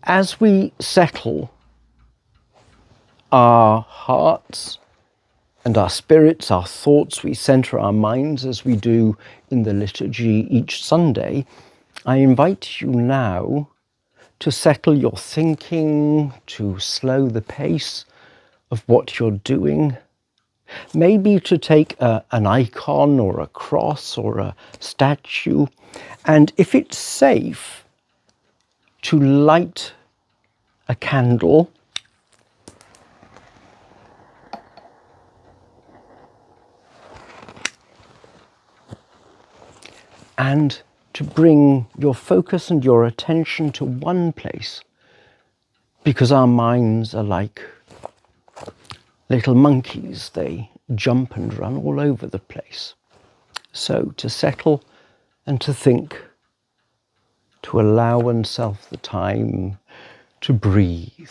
As we settle our hearts and our spirits, our thoughts, we center our minds as we do in the liturgy each Sunday, I invite you now to settle your thinking, to slow the pace of what you're doing, maybe to take an icon or a cross or a statue, and if it's safe, to light a candle and to bring your focus and your attention to one place, because our minds are like little monkeys. They jump and run all over the place. So to settle and to think, to allow oneself the time to breathe.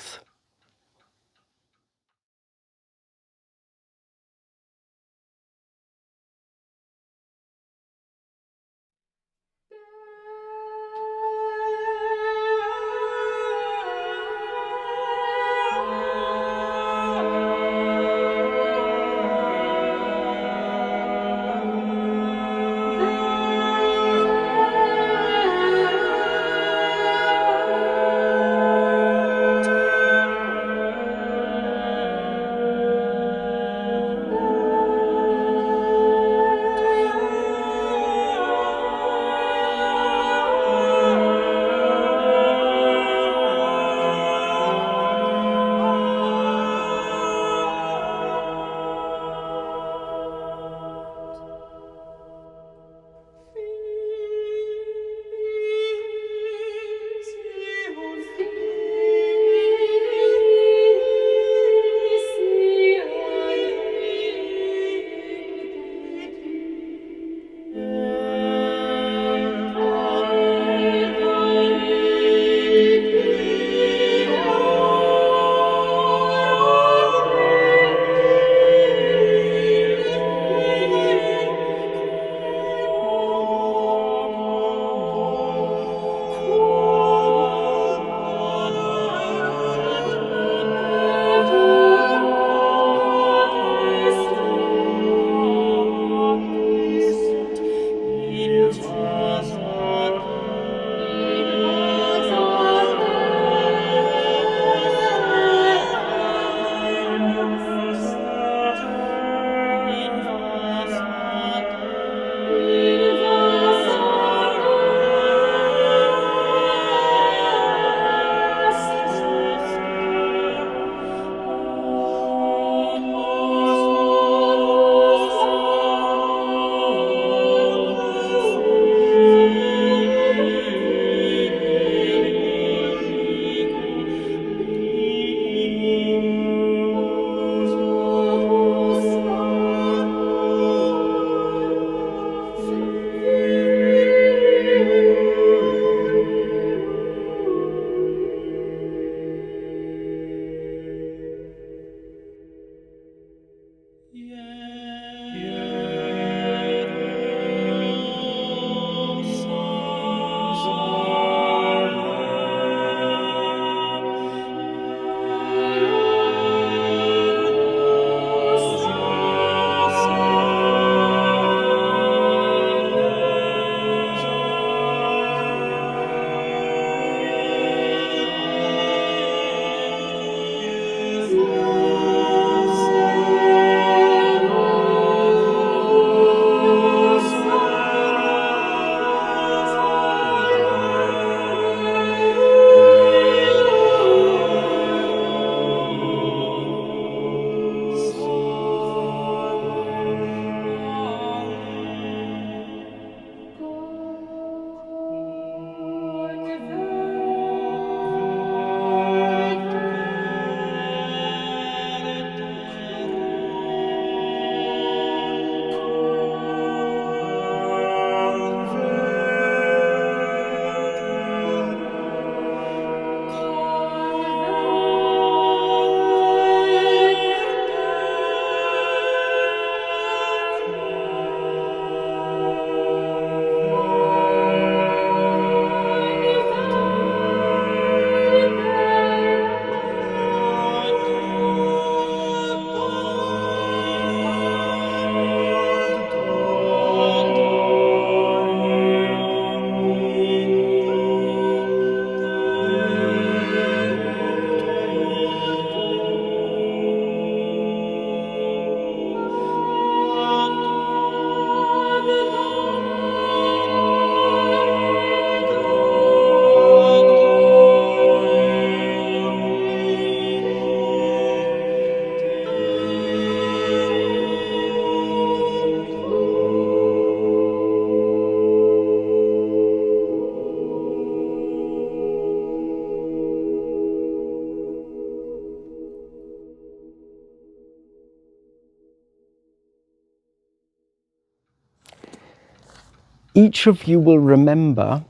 Each of you will remember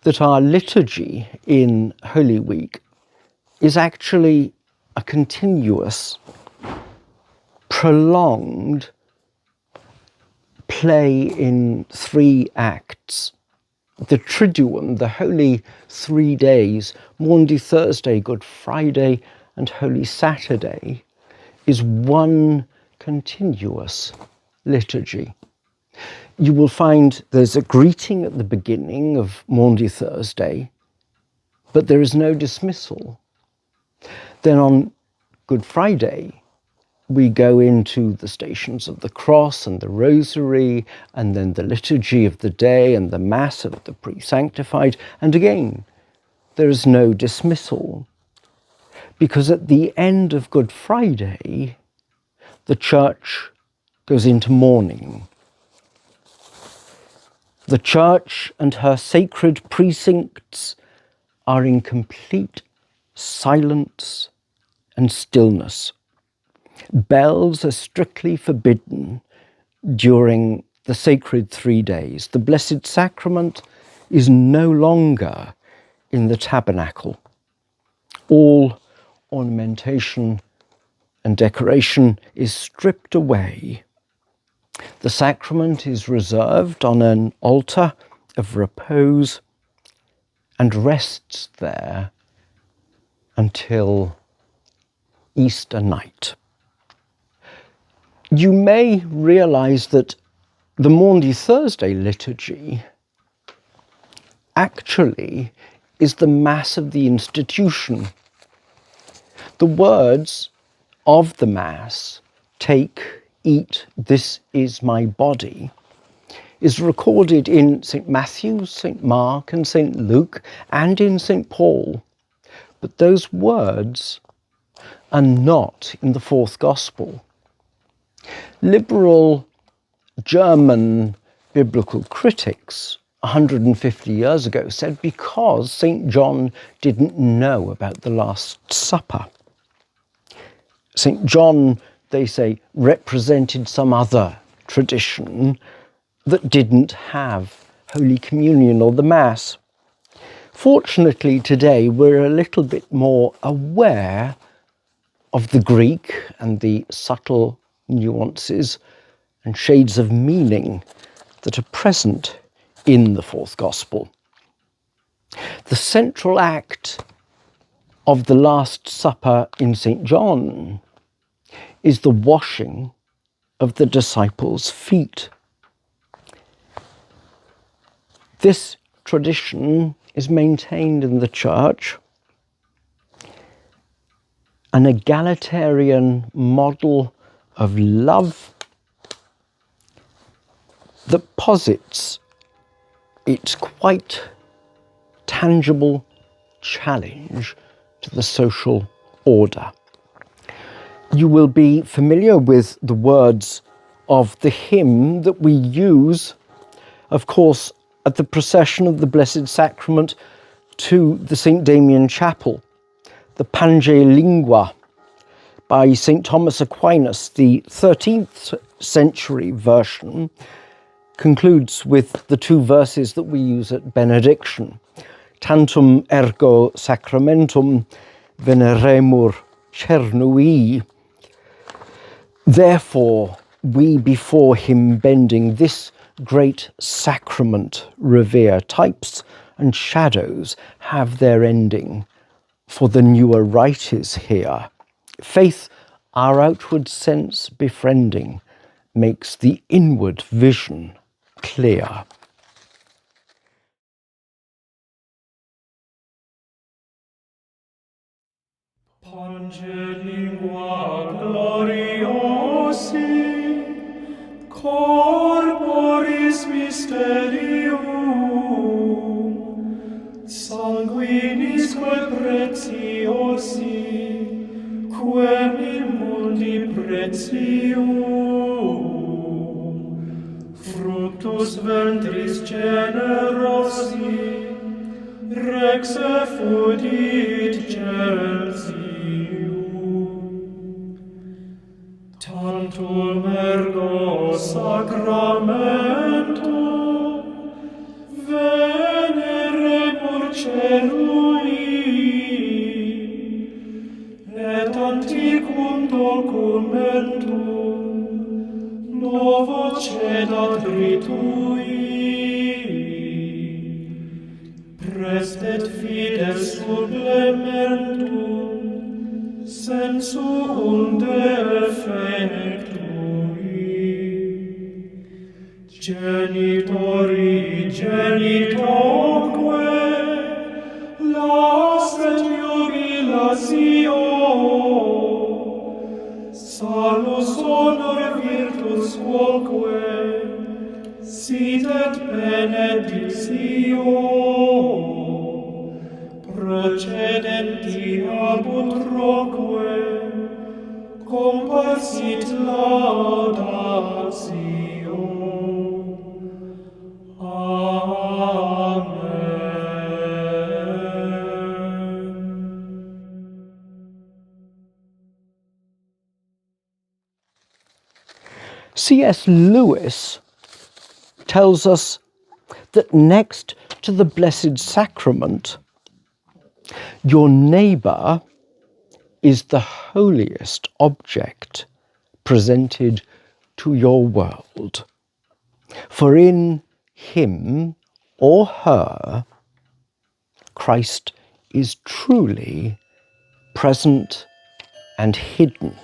that our liturgy in Holy Week is actually a continuous, prolonged play in 3 acts. The Triduum, the Holy 3 days, Maundy Thursday, Good Friday, and Holy Saturday, is one continuous liturgy. You will find there's a greeting at the beginning of Maundy Thursday, but there is no dismissal. Then on Good Friday, we go into the Stations of the Cross and the Rosary, and then the Liturgy of the Day and the Mass of the Pre-Sanctified. And again, there is no dismissal, because at the end of Good Friday, the Church goes into mourning. The Church and her sacred precincts are in complete silence and stillness. Bells are strictly forbidden during the sacred 3 days. The Blessed Sacrament is no longer in the tabernacle. All ornamentation and decoration is stripped away. The sacrament is reserved on an altar of repose and rests there until Easter night. You may realize that the Maundy Thursday liturgy actually is the Mass of the institution. The words of the Mass, "Take, eat, this is my body," is recorded in St. Matthew, St. Mark, and St. Luke, and in St. Paul. But those words are not in the fourth Gospel. Liberal German biblical critics 150 years ago said because St. John didn't know about the Last Supper. St. John, they say, represented some other tradition that didn't have Holy Communion or the Mass. Fortunately, today we're a little bit more aware of the Greek and the subtle nuances and shades of meaning that are present in the fourth Gospel. The central act of the Last Supper in St. John is the washing of the disciples' feet. This tradition is maintained in the Church, an egalitarian model of love that posits its quite tangible challenge to the social order. You will be familiar with the words of the hymn that we use, of course, at the procession of the Blessed Sacrament to the St. Damian Chapel, the Pange Lingua by St. Thomas Aquinas. The 13th century version concludes with the 2 verses that we use at benediction. Tantum ergo sacramentum veneremur cernui. Therefore, we before him bending this great sacrament revere. Types and shadows have their ending, for the newer rite is here. Faith, our outward sense befriending, makes the inward vision clear. Pange lingua gloriosi, corporis mysterium, sanguinisque preciosi, quem in mundi pretium, fructus ventris generosi, rex effudit gentium. Tantum ergo sacramento et antiquum documentum novo cedat ritui, prestet fides supplementum sensu unde effectui. Genitori genitoque, lasset jubilatio, salus honor virtus quoque, sit et benedictio, procedenti ab utroque, comparsit laudatio. C.S. Lewis tells us that next to the Blessed Sacrament, your neighbour is the holiest object presented to your world. For in him or her, Christ is truly present and hidden.